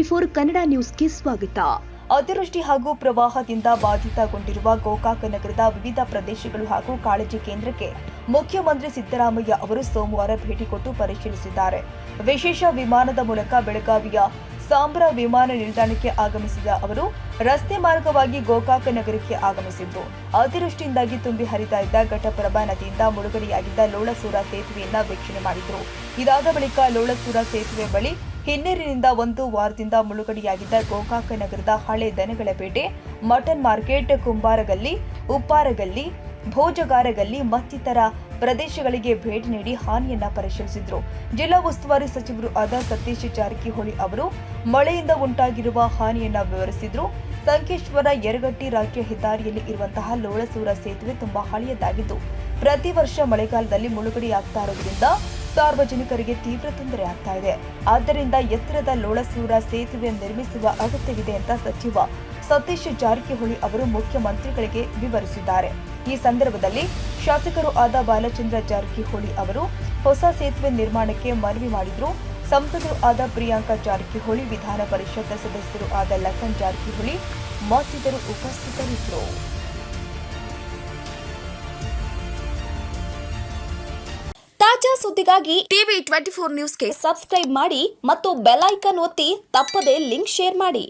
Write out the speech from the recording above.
ಟಿವಿ24 ಕನ್ನಡ ನ್ಯೂಸ್ಗೆ ಸ್ವಾಗತ. ಅತಿವೃಷ್ಟಿ ಹಾಗೂ ಪ್ರವಾಹದಿಂದ ಬಾಧಿತಗೊಂಡಿರುವ ಗೋಕಾಕ ನಗರದ ವಿವಿಧ ಪ್ರದೇಶಗಳು ಹಾಗೂ ಕಾಳಜಿ ಕೇಂದ್ರಕ್ಕೆ ಮುಖ್ಯಮಂತ್ರಿ ಸಿದ್ದರಾಮಯ್ಯ ಅವರು ಸೋಮವಾರ ಭೇಟಿ ಕೊಟ್ಟು ಪರಿಶೀಲಿಸಿದ್ದಾರೆ. ವಿಶೇಷ ವಿಮಾನದ ಮೂಲಕ ಬೆಳಗಾವಿಯ ಸಾಂಬ್ರಾ ವಿಮಾನ ನಿಲ್ದಾಣಕ್ಕೆ ಆಗಮಿಸಿದ ಅವರು ರಸ್ತೆ ಮಾರ್ಗವಾಗಿ ಗೋಕಾಕ ನಗರಕ್ಕೆ ಆಗಮಿಸಿದ್ರು. ಅತಿವೃಷ್ಟಿಯಿಂದಾಗಿ ತುಂಬಿ ಹರಿತಾ ಇದ್ದ ಘಟಪ್ರಭಾ ನದಿಯಿಂದ ಮುಳುಗಡೆಯಾಗಿದ್ದ ಲೋಳಸೂರ ಸೇತುವೆಯನ್ನ ವೀಕ್ಷಣೆ ಮಾಡಿದ್ರು. ಇದಾದ ಬಳಿಕ ಲೋಳಸೂರ ಸೇತುವೆ ಬಳಿ ಹಿನ್ನೀರಿನಿಂದ ಒಂದು ವಾರದಿಂದ ಮುಳುಗಡೆಯಾಗಿದ್ದ ಗೋಕಾಕ ನಗರದ ಹಳೆ ದನಗಳಪೇಟೆ, ಮಟನ್ ಮಾರ್ಕೆಟ್, ಕುಂಬಾರಗಲ್ಲಿ, ಉಪ್ಪಾರಗಲ್ಲಿ, ಭೋಜಗಾರಗಲ್ಲಿ ಮತ್ತಿತರ ಪ್ರದೇಶಗಳಿಗೆ ಭೇಟಿ ನೀಡಿ ಹಾನಿಯನ್ನ ಪರಿಶೀಲಿಸಿದ್ರು. ಜಿಲ್ಲಾ ಉಸ್ತುವಾರಿ ಸಚಿವರು ಆದ ಸತೀಶ್ ಜಾರಕಿಹೊಳಿ ಅವರು ಮಳೆಯಿಂದ ಉಂಟಾಗಿರುವ ಹಾನಿಯನ್ನ ವಿವರಿಸಿದ್ರು. ಸಂಕೇಶ್ವರ ಯರಗಟ್ಟಿ ರಾಜ್ಯ ಹೆದ್ದಾರಿಯಲ್ಲಿ ಇರುವಂತಹ ಲೋಳಸೂರ ಸೇತುವೆ ತುಂಬಾ ಹಳೆಯದಾಗಿದ್ದು ಪ್ರತಿ ವರ್ಷ ಮಳೆಗಾಲದಲ್ಲಿ ಮುಳುಗಡೆಯಾಗ್ತಾ ಇರೋದ್ರಿಂದ ಸಾರ್ವಜನಿಕರಿಗೆ ತೀವ್ರ ತೊಂದರೆ ಆಗ್ತಾ ಇದೆ. ಆದ್ದರಿಂದ ಎತ್ತರದ ಲೋಳಸೂರ ಸೇತುವೆ ನಿರ್ಮಿಸುವ ಅಗತ್ಯವಿದೆ ಅಂತ ಸಚಿವ ಸತೀಶ್ ಜಾರಕಿಹೊಳಿ ಅವರು ಮುಖ್ಯಮಂತ್ರಿಗಳಿಗೆ ವಿವರಿಸಿದ್ದಾರೆ. ಈ ಸಂದರ್ಭದಲ್ಲಿ ಶಾಸಕರು ಆದ ಬಾಲಚಂದ್ರ ಜಾರಕಿಹೊಳಿ ಅವರು ಹೊಸ ಸೇತುವೆ ನಿರ್ಮಾಣಕ್ಕೆ ಮನವಿ ಮಾಡಿದ್ರು. ಸಂಸದರು ಆದ ಪ್ರಿಯಾಂಕಾ ಜಾರಕಿಹೊಳಿ, ವಿಧಾನ ಪರಿಷತ್ ಸದಸ್ಯರು ಆದ ಲಖನ್ ಜಾರಕಿಹೊಳಿ ಮತ್ತಿತರರು ಉಪಸ್ಥಿತರಿದ್ದರು. ತಾಜಾ ಸುದ್ದಿಗಾಗಿ ಟಿವಿ24 ನ್ಯೂಸ್ಗೆ ಸಬ್ಸ್ಕ್ರೈಬ್ ಮಾಡಿ ಮತ್ತು ಬೆಲ್ ಐಕಾನ್ ಒತ್ತಿ ತಪ್ಪದೇ ಲಿಂಕ್ ಶೇರ್ ಮಾಡಿ.